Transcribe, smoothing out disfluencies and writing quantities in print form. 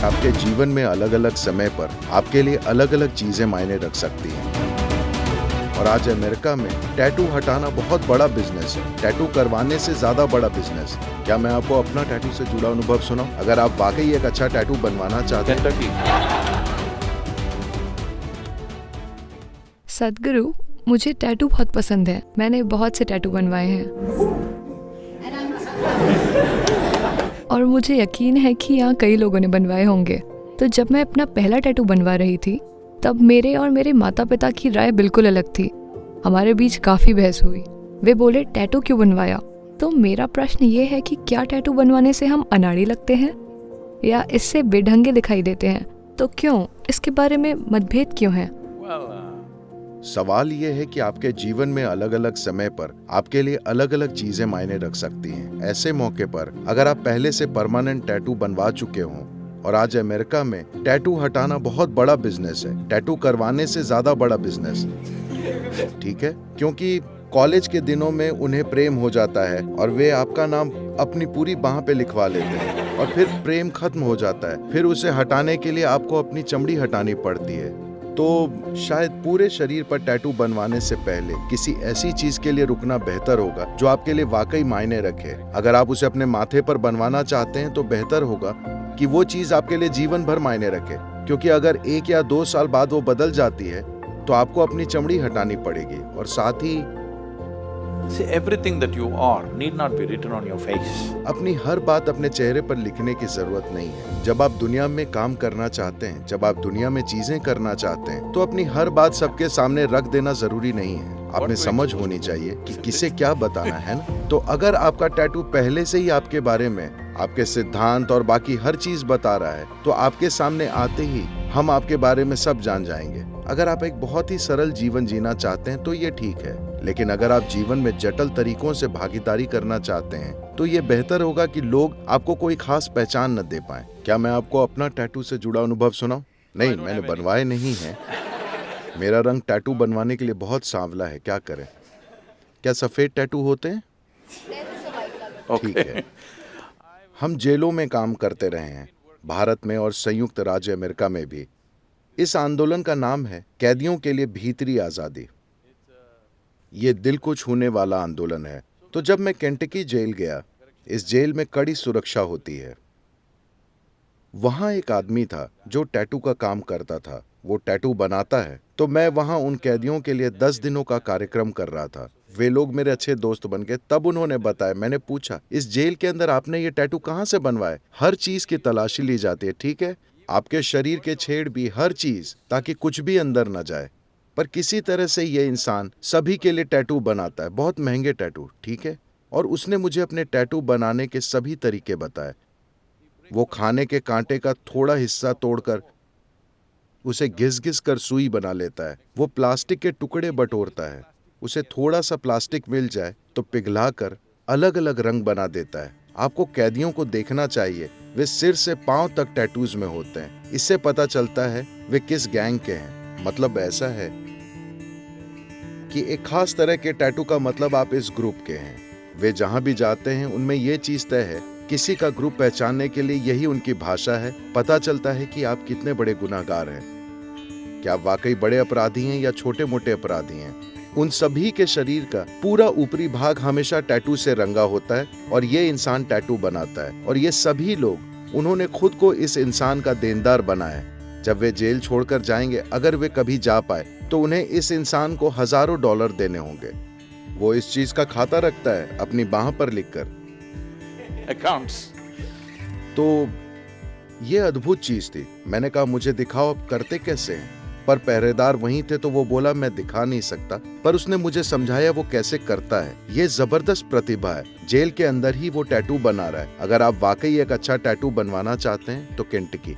आपके जीवन में अलग अलग समय पर आपके लिए अलग अलग चीजें मायने रख सकती हैं। और आज अमेरिका में टैटू हटाना बहुत बड़ा बिजनेस है, टैटू करवाने से ज्यादा बड़ा बिजनेस। क्या मैं आपको अपना टैटू से जुड़ा अनुभव सुनाऊं? अगर आप वाकई एक अच्छा टैटू बनवाना चाहते हैं। सदगुरु, मुझे टैटू बहुत पसंद है। मैंने बहुत से टैटू बनवाए हैं और मुझे यकीन है कि यहाँ कई लोगों ने बनवाए होंगे। तो जब मैं अपना पहला टैटू बनवा रही थी तब मेरे और मेरे माता पिता की राय बिल्कुल अलग थी। हमारे बीच काफ़ी बहस हुई। वे बोले टैटू क्यों बनवाया? तो मेरा प्रश्न ये है कि क्या टैटू बनवाने से हम अनाड़ी लगते हैं या इससे बेढंगे दिखाई देते हैं? तो क्यों, इसके बारे में मतभेद क्यों है? सवाल ये है कि आपके जीवन में अलग अलग समय पर आपके लिए अलग अलग चीजें मायने रख सकती हैं। ऐसे मौके पर अगर आप पहले से परमानेंट टैटू बनवा चुके हों और आज अमेरिका में टैटू हटाना बहुत बड़ा बिजनेस है, टैटू करवाने से ज्यादा बड़ा बिजनेस, ठीक है? क्योंकि कॉलेज के दिनों में उन्हें प्रेम हो जाता है और वे आपका नाम अपनी पूरी बाह पे लिखवा लेते हैं और फिर प्रेम खत्म हो जाता है। फिर उसे हटाने के लिए आपको अपनी चमड़ी हटानी पड़ती है। तो शायद पूरे शरीर पर टैटू बनवाने से पहले किसी ऐसी चीज के लिए रुकना बेहतर होगा जो आपके लिए वाकई मायने रखे। अगर आप उसे अपने माथे पर बनवाना चाहते हैं तो बेहतर होगा कि वो चीज आपके लिए जीवन भर मायने रखे, क्योंकि अगर 1 या 2 साल बाद वो बदल जाती है तो आपको अपनी चमड़ी हटानी पड़ेगी। और साथ ही See, everything that you are need not be written on your face. अपनी हर बात अपने चेहरे पर लिखने की जरूरत नहीं है। जब आप दुनिया में काम करना चाहते हैं, जब आप दुनिया में चीजें करना चाहते हैं, तो अपनी हर बात सबके सामने रख देना जरूरी नहीं है। आप में समझ होनी चाहिए कि किसे क्या बताना है ना। तो अगर आपका टैटू पहले से ही आपके बारे में, आपके सिद्धांत और बाकी हर चीज बता रहा है, तो आपके सामने आते ही हम आपके बारे में सब जान जाएंगे। अगर आप एक बहुत ही सरल जीवन जीना चाहते हैं तो ये ठीक है, लेकिन अगर आप जीवन में जटिल तरीकों से भागीदारी करना चाहते हैं तो ये बेहतर होगा कि लोग आपको कोई खास पहचान न दे पाएं। क्या मैं आपको अपना टैटू से जुड़ा अनुभव सुनाऊं? नहीं, मैंने बनवाए नहीं हैं। मेरा रंग टैटू बनवाने के लिए बहुत सांवला है, क्या करें? क्या सफेद टैटू होते हैं? ठीक है। हम जेलों में काम करते रहे हैं, भारत में और संयुक्त राज्य अमेरिका में भी। इस आंदोलन का नाम है कैदियों के लिए भीतरी आजादी। ये दिल को छूने वाला आंदोलन है। तो जब मैं केंटकी जेल गया, इस जेल में कड़ी सुरक्षा होती है। वहां एक आदमी था जो टैटू का काम करता था, वो टैटू बनाता है। तो मैं वहां उन कैदियों के लिए 10 दिनों का कार्यक्रम कर रहा था। वे लोग मेरे अच्छे दोस्त बन गए। तब उन्होंने बताया, मैंने पूछा, इस जेल के अंदर आपने ये टैटू कहाँ से बनवाए? हर चीज की तलाशी ली जाती है, ठीक है? आपके शरीर के छेड़ भी, हर चीज, ताकि कुछ भी अंदर न जाए। पर किसी तरह से ये इंसान सभी के लिए टैटू बनाता है, बहुत महंगे टैटू, ठीक है? और उसने मुझे अपने टैटू बनाने के सभी तरीके बताए। वो खाने के कांटे का थोड़ा हिस्सा तोड़कर उसे घिस-घिस कर सुई बना लेता है। वो प्लास्टिक के टुकड़े बटोरता है, उसे थोड़ा सा प्लास्टिक मिल जाए तो पिघलाकर अलग अलग रंग बना देता है। आपको कैदियों को देखना चाहिए, वे सिर से पांव तक टैटूज में होते हैं। इससे पता चलता है वे किस गैंग के हैं। मतलब ऐसा है कि एक खास तरह के टैटू का मतलब आप इस ग्रुप के हैं। वे जहां भी जाते हैं उनमें यह चीज तय है, किसी का ग्रुप पहचानने के लिए यही उनकी भाषा है। पता चलता है कि आप कितने बड़े गुनाहगार हैं, क्या आप वाकई बड़े अपराधी हैं या छोटे मोटे अपराधी हैं। उन सभी के शरीर का पूरा ऊपरी भाग हमेशा टैटू से रंगा होता है और ये इंसान टैटू बनाता है। और ये सभी लोग, उन्होंने खुद को इस इंसान का देनदार बनाया है। जब वे जेल छोड़कर जाएंगे, अगर वे कभी जा पाए, तो उन्हें इस इंसान को हजारों डॉलर देने होंगे। वो इस चीज का खाता रखता है अपनी बाह पर लिखकर। Accounts. तो ये अद्भुत चीज थी। मैंने कहा, मुझे दिखाओ आप करते कैसे हैं। पर पहरेदार वहीं थे तो वो बोला, मैं दिखा नहीं सकता, पर उसने मुझे समझाया वो कैसे करता है। ये जबरदस्त प्रतिभा है। जेल के अंदर ही वो टैटू बना रहा है। अगर आप वाकई एक अच्छा टैटू बनवाना चाहते हैं तो केंटकी